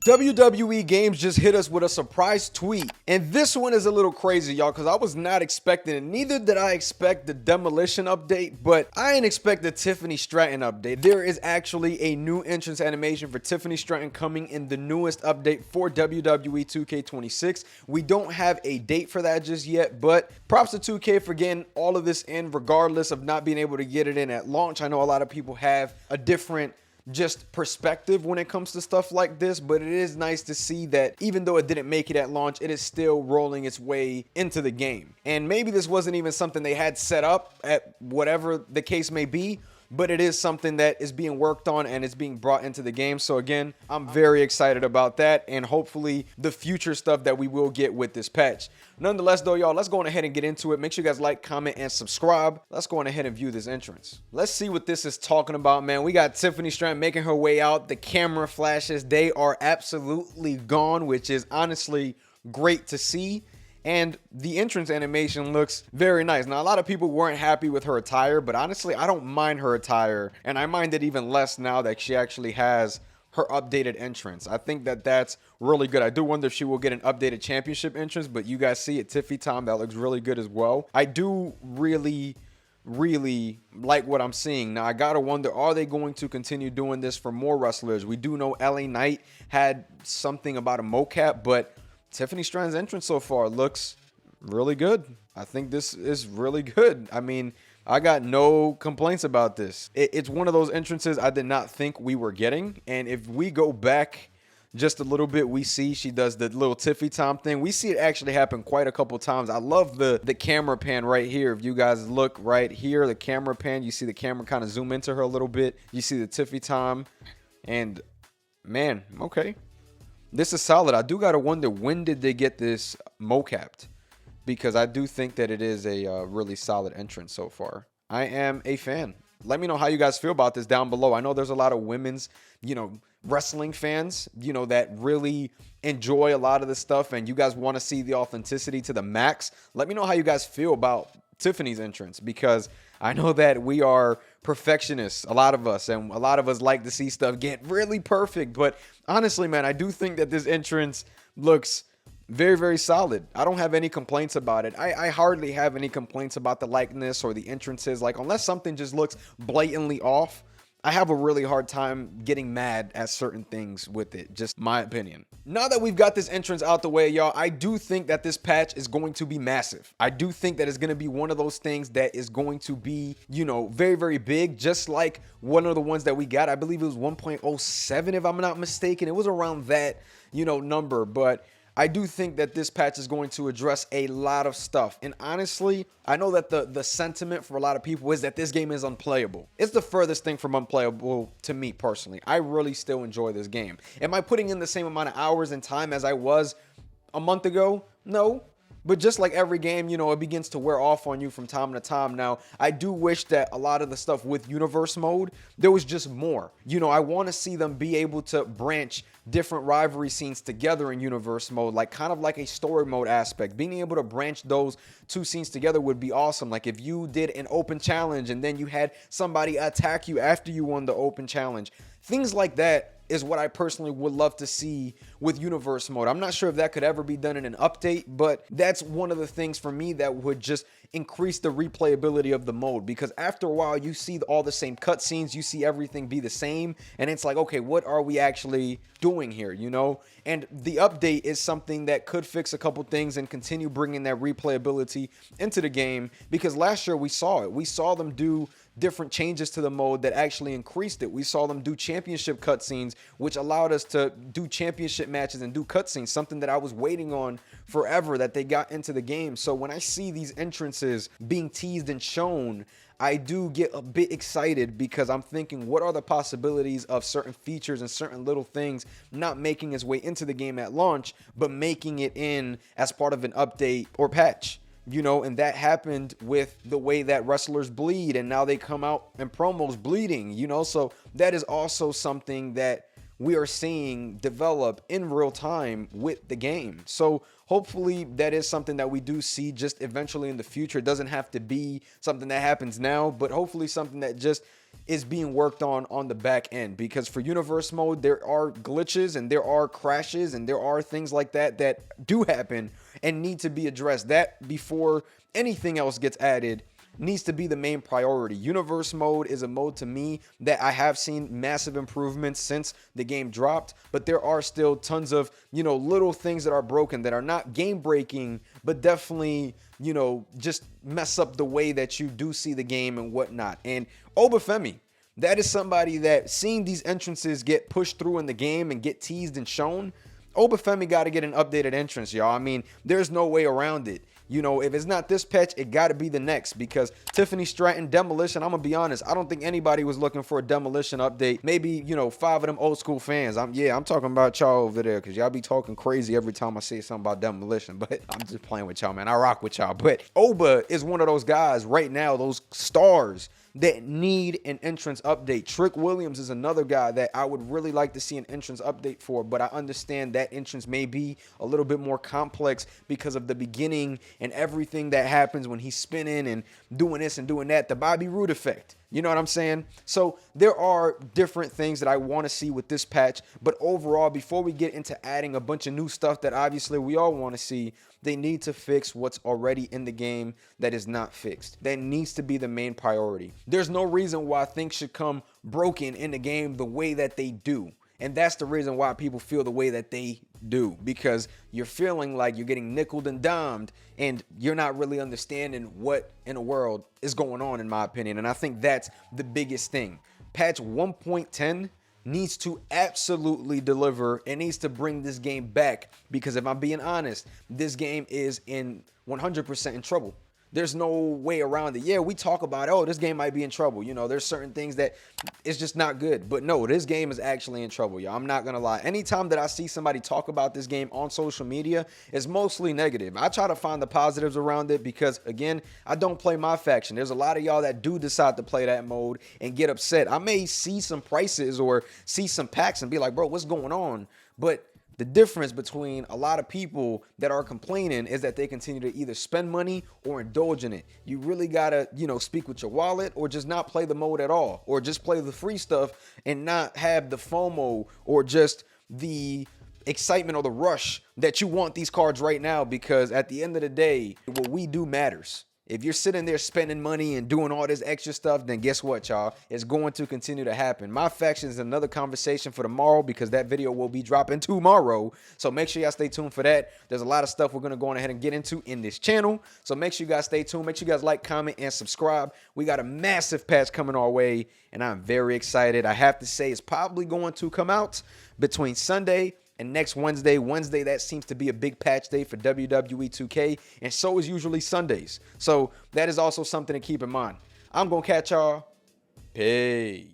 WWE Games just hit us with a surprise tweet, and this one is a little crazy, y'all, because I was not expecting it. Neither did I expect the Demolition update, but I didn't expect the Tiffany Stratton update. There is actually a new entrance animation for Tiffany Stratton coming in the newest update for WWE 2K26. We don't have a date for that just yet, but props to 2K for getting all of this in regardless of not being able to get it in at launch. I know a lot of people have a different just perspective when it comes to stuff like this, but it is nice to see that even though it didn't make it at launch, it is still rolling its way into the game. And maybe this wasn't even something they had set up at whatever the case may be, but it is something that is being worked on and is being brought into the game. So again, I'm very excited about that and hopefully the future stuff that we will get with this patch. Nonetheless though, y'all, let's go on ahead and get into it. Make sure you guys like, comment, and subscribe. Let's go on ahead and view this entrance. Let's see what this is talking about, man. We got Tiffany Stratton making her way out. The camera flashes, they are absolutely gone, which is honestly great to see. And the entrance animation looks very nice. Now, a lot of people weren't happy with her attire, but honestly, I don't mind her attire. And I mind it even less now that she actually has her updated entrance. I think that that's really good. I do wonder if she will get an updated championship entrance, but you guys see it, Tiffy Tom, that looks really good as well. I do really like what I'm seeing. Now, I gotta wonder, are they going to continue doing this for more wrestlers? We do know LA Knight had something about a mocap, but Tiffany Stratton's entrance so far looks really good. I think this is really good. I mean, I got no complaints about this. It's one of those entrances I did not think we were getting. And if we go back just a little bit, we see she does the little Tiffy Tom thing. We see it actually happen quite a couple times. I love the camera pan right here. If you guys look right here, the camera pan, you see the camera kind of zoom into her a little bit. You see the Tiffy Tom. And man, okay. This is solid. I do got to wonder, when did they get this mocapped? Because I do think that it is a really solid entrance so far. I am a fan. Let me know how you guys feel about this down below. I know there's a lot of women's, wrestling fans, that really enjoy a lot of this stuff, and you guys want to see the authenticity to the max. Let me know how you guys feel about Tiffany's entrance, because I know that we are perfectionists, a lot of us, and a lot of us like to see stuff get really perfect. But honestly, man, I do think that this entrance looks very, very solid. I don't have any complaints about it. I hardly have any complaints about the likeness or the entrances. Like, unless something just looks blatantly off, I have a really hard time getting mad at certain things with it. Just my opinion. Now that we've got this entrance out the way, y'all, I do think that this patch is going to be massive. I do think that it's going to be one of those things that is going to be, very, very big. Just like one of the ones that we got. I believe it was 1.07 if I'm not mistaken. It was around that, number. But I do think that this patch is going to address a lot of stuff. And honestly, I know that the sentiment for a lot of people is that this game is unplayable. It's the furthest thing from unplayable to me personally. I really still enjoy this game. Am I putting in the same amount of hours and time as I was a month ago? No. But just like every game, it begins to wear off on you from time to time. Now, I do wish that a lot of the stuff with universe mode, there was just more. I want to see them be able to branch different rivalry scenes together in universe mode, like kind of like a story mode aspect. Being able to branch those two scenes together would be awesome. Like if you did an open challenge and then you had somebody attack you after you won the open challenge. Things like that is what I personally would love to see with universe mode. I'm not sure if that could ever be done in an update, but that's one of the things for me that would just increase the replayability of the mode, because after a while you see all the same cutscenes, you see everything be the same, and it's like, okay, what are we actually doing here, And the update is something that could fix a couple things and continue bringing that replayability into the game, because last year we saw it. We saw them do different changes to the mode that actually increased it. We saw them do championship cutscenes, which allowed us to do championship matches and do cutscenes, something that I was waiting on forever that they got into the game. So when I see these entrances being teased and shown, I do get a bit excited, because I'm thinking, what are the possibilities of certain features and certain little things not making its way into the game at launch, but making it in as part of an update or patch? And that happened with the way that wrestlers bleed, and now they come out in promos bleeding, so that is also something that we are seeing develop in real time with the game. So hopefully that is something that we do see just eventually in the future. It doesn't have to be something that happens now, but hopefully something that just is being worked on the back end, because for universe mode there are glitches and there are crashes and there are things like that that do happen and need to be addressed. That, before anything else gets added, needs to be the main priority. Universe mode is a mode to me that I have seen massive improvements since the game dropped, but there are still tons of, little things that are broken that are not game breaking, but definitely, just mess up the way that you do see the game and whatnot. And Obafemi, that is somebody that, seeing these entrances get pushed through in the game and get teased and shown, Obafemi got to get an updated entrance, y'all. I mean, there's no way around it. If it's not this patch, it got to be the next, because Tiffany Stratton, Demolition, I'm going to be honest, I don't think anybody was looking for a Demolition update. Maybe, 5 of them old school fans. I'm talking about y'all over there, because y'all be talking crazy every time I say something about Demolition, but I'm just playing with y'all, man. I rock with y'all. But Oba is one of those guys right now, those stars that need an entrance update. Trick Williams is another guy that I would really like to see an entrance update for, but I understand that entrance may be a little bit more complex because of the beginning and everything that happens when he's spinning and doing this and doing that, the Bobby Roode effect. You know what I'm saying? So there are different things that I want to see with this patch, but overall, before we get into adding a bunch of new stuff that obviously we all want to see, they need to fix what's already in the game that is not fixed. That needs to be the main priority. There's no reason why things should come broken in the game the way that they do. And that's the reason why people feel the way that they do, because you're feeling like you're getting nickeled and dimed and you're not really understanding what in the world is going on, in my opinion. And I think that's the biggest thing. Patch 1.10 needs to absolutely deliver. It needs to bring this game back, because if I'm being honest, this game is in 100% in trouble. There's no way around it. Yeah, we talk about, oh, this game might be in trouble. There's certain things that it's just not good. But no, this game is actually in trouble, y'all. I'm not going to lie. Anytime that I see somebody talk about this game on social media, it's mostly negative. I try to find the positives around it because, again, I don't play my faction. There's a lot of y'all that do decide to play that mode and get upset. I may see some prices or see some packs and be like, bro, what's going on? But the difference between a lot of people that are complaining is that they continue to either spend money or indulge in it. You really gotta, speak with your wallet, or just not play the mode at all, or just play the free stuff and not have the FOMO or just the excitement or the rush that you want these cards right now, because at the end of the day, what we do matters. If you're sitting there spending money and doing all this extra stuff, then guess what, y'all? It's going to continue to happen. My faction is another conversation for tomorrow, because that video will be dropping tomorrow. So make sure y'all stay tuned for that. There's a lot of stuff we're going to go on ahead and get into in this channel. So make sure you guys stay tuned. Make sure you guys like, comment, and subscribe. We got a massive patch coming our way, and I'm very excited. I have to say, it's probably going to come out between Sunday and next Wednesday. Wednesday, that seems to be a big patch day for WWE 2K, and so is usually Sundays. So that is also something to keep in mind. I'm going to catch y'all. Peace.